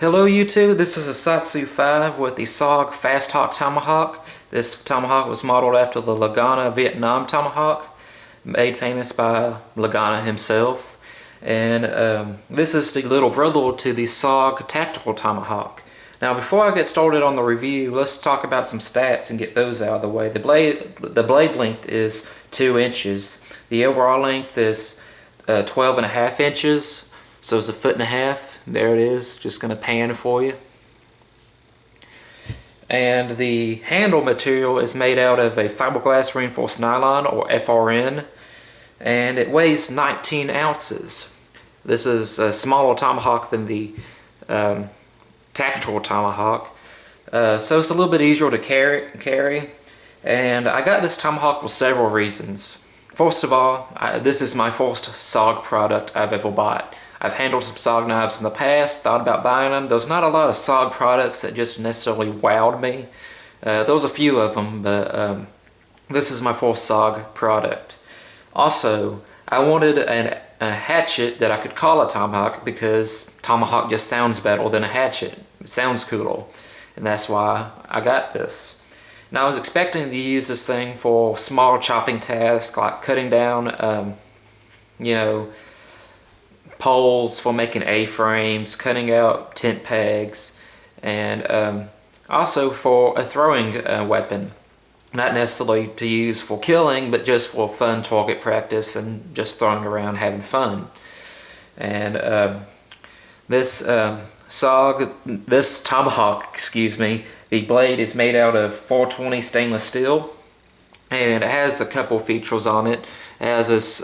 Hello YouTube, this is a Satsu 5 with the SOG fasthawk tomahawk. This tomahawk was modeled after the Lagana Vietnam tomahawk, made famous by Lagana himself. And this is the little brother to the SOG tactical tomahawk. Now before I get started on the review, let's talk about some stats and get those out of the way. The blade length is 2 inches. The overall length is 12.5 inches. So it's 1.5 feet. There it is, just going to pan for you. And the handle material is made out of a fiberglass reinforced nylon, or FRN, and it weighs 19 ounces. This is a smaller tomahawk than the tactical tomahawk, so it's a little bit easier to carry. And I got this tomahawk for several reasons. First of all, this is my first SOG product I've ever bought. I've handled some SOG knives in the past, thought about buying them. There's not a lot of SOG products that just necessarily wowed me. There's a few of them, but this is my first SOG product. Also, I wanted a hatchet that I could call a tomahawk because tomahawk just sounds better than a hatchet. It sounds cooler, and that's why I got this. Now I was expecting to use this thing for small chopping tasks like cutting down, poles for making A-frames, cutting out tent pegs, and also for a throwing weapon. Not necessarily to use for killing, but just for fun target practice and just throwing around having fun. And this tomahawk, the blade is made out of 420 stainless steel, and it has a couple features on it. It has this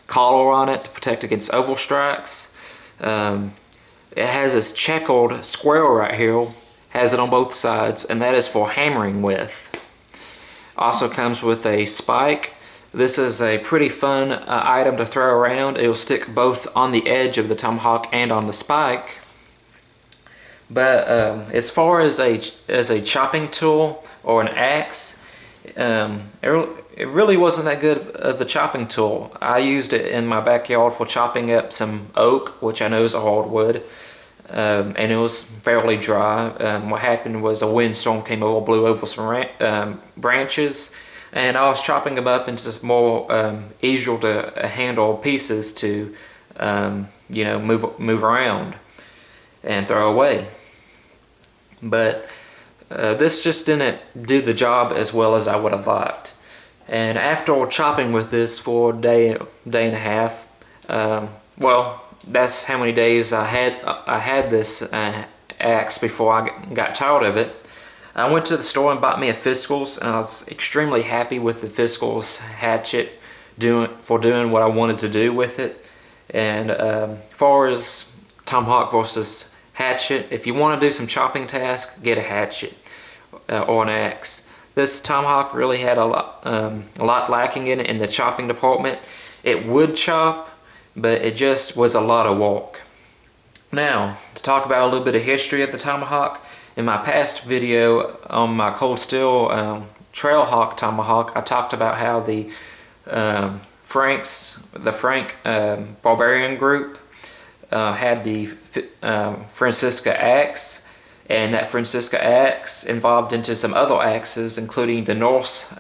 collar on it to protect against oval strikes. It has this checkered square right here, has it on both sides, and that is for hammering with. Also comes with a spike. This is a pretty fun item to throw around. It will stick both on the edge of the tomahawk and on the spike. But as far as a chopping tool or an axe, it really wasn't that good of a chopping tool. I used it in my backyard for chopping up some oak, which I know is a hardwood, and it was fairly dry. What happened was a windstorm came over, blew over some branches, and I was chopping them up into more easier to handle pieces to move around and throw away. But this just didn't do the job as well as I would have liked. And after chopping with this for a day and a half, well, that's how many days I had this axe before I got tired of it. I went to the store and bought me a Fiscals, and I was extremely happy with the Fiscals hatchet for doing what I wanted to do with it. And as far as tomahawk versus hatchet, if you want to do some chopping tasks, get a hatchet or an axe. This tomahawk really had a lot lacking in the chopping department. It would chop, but it just was a lot of work. Now, to talk about a little bit of history of the tomahawk, in my past video on my cold steel Trailhawk tomahawk, I talked about how the Frank barbarian group had the Francisca axe. And that Francisca axe evolved into some other axes, including the Norse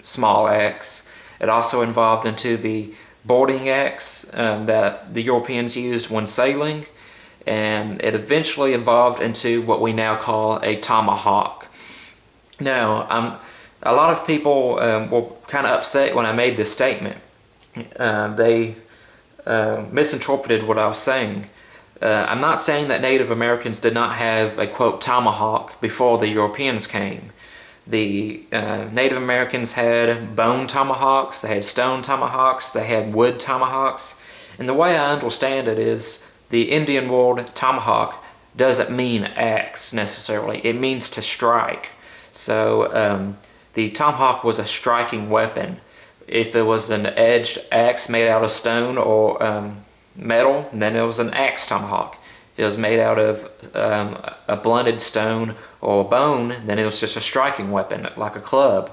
small axe. It also evolved into the boarding axe that the Europeans used when sailing. And it eventually evolved into what we now call a tomahawk. Now, a lot of people were kind of upset when I made this statement. They misinterpreted what I was saying. I'm not saying that Native Americans did not have a, quote, tomahawk before the Europeans came. The Native Americans had bone tomahawks, they had stone tomahawks, they had wood tomahawks. And the way I understand it is the Indian word tomahawk doesn't mean axe necessarily. It means to strike. So the tomahawk was a striking weapon. If it was an edged axe made out of stone or metal, then it was an axe tomahawk. If it was made out of a blunted stone or bone, then it was just a striking weapon, like a club.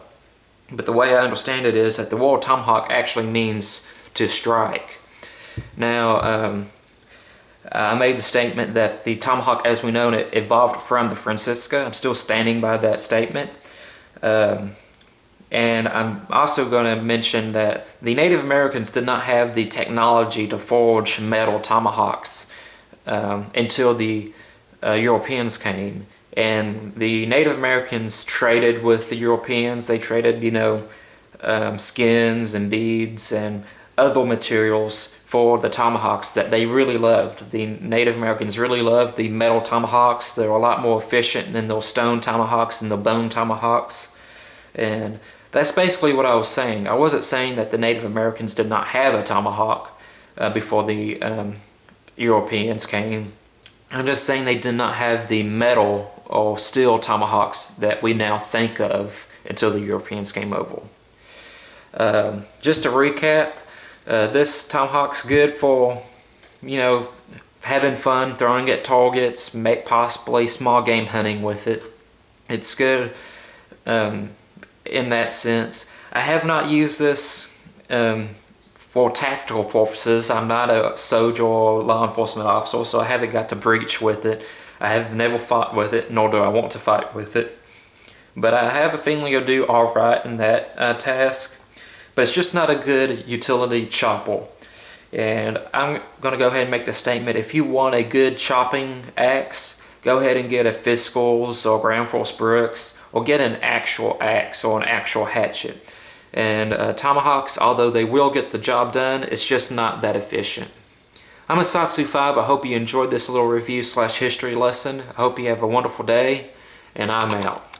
But the way I understand it is that the word tomahawk actually means to strike. Now, I made the statement that the tomahawk as we know it evolved from the Francisca. I'm still standing by that statement. And I'm also going to mention that the Native Americans did not have the technology to forge metal tomahawks until the Europeans came. And the Native Americans traded with the Europeans. They traded, skins and beads and other materials for the tomahawks that they really loved. The Native Americans really loved the metal tomahawks. They were a lot more efficient than those stone tomahawks and the bone tomahawks. And that's basically what I was saying. I wasn't saying that the Native Americans did not have a tomahawk before the Europeans came. I'm just saying they did not have the metal or steel tomahawks that we now think of until the Europeans came over. Just to recap, this tomahawk's good for, having fun, throwing at targets, possibly small game hunting with it. It's good in that sense. I have not used this for tactical purposes. I'm not a soldier or law enforcement officer, so I haven't got to breach with it. I have never fought with it, nor do I want to fight with it. But I have a feeling you'll do alright in that task. But it's just not a good utility chopper. And I'm going to go ahead and make the statement, if you want a good chopping axe, go ahead and get a Fiscal's or Ground Force Brooks, or get an actual axe or an actual hatchet. And tomahawks, although they will get the job done, it's just not that efficient. I'm a Satsu 5. I hope you enjoyed this little review / history lesson. I hope you have a wonderful day, and I'm out.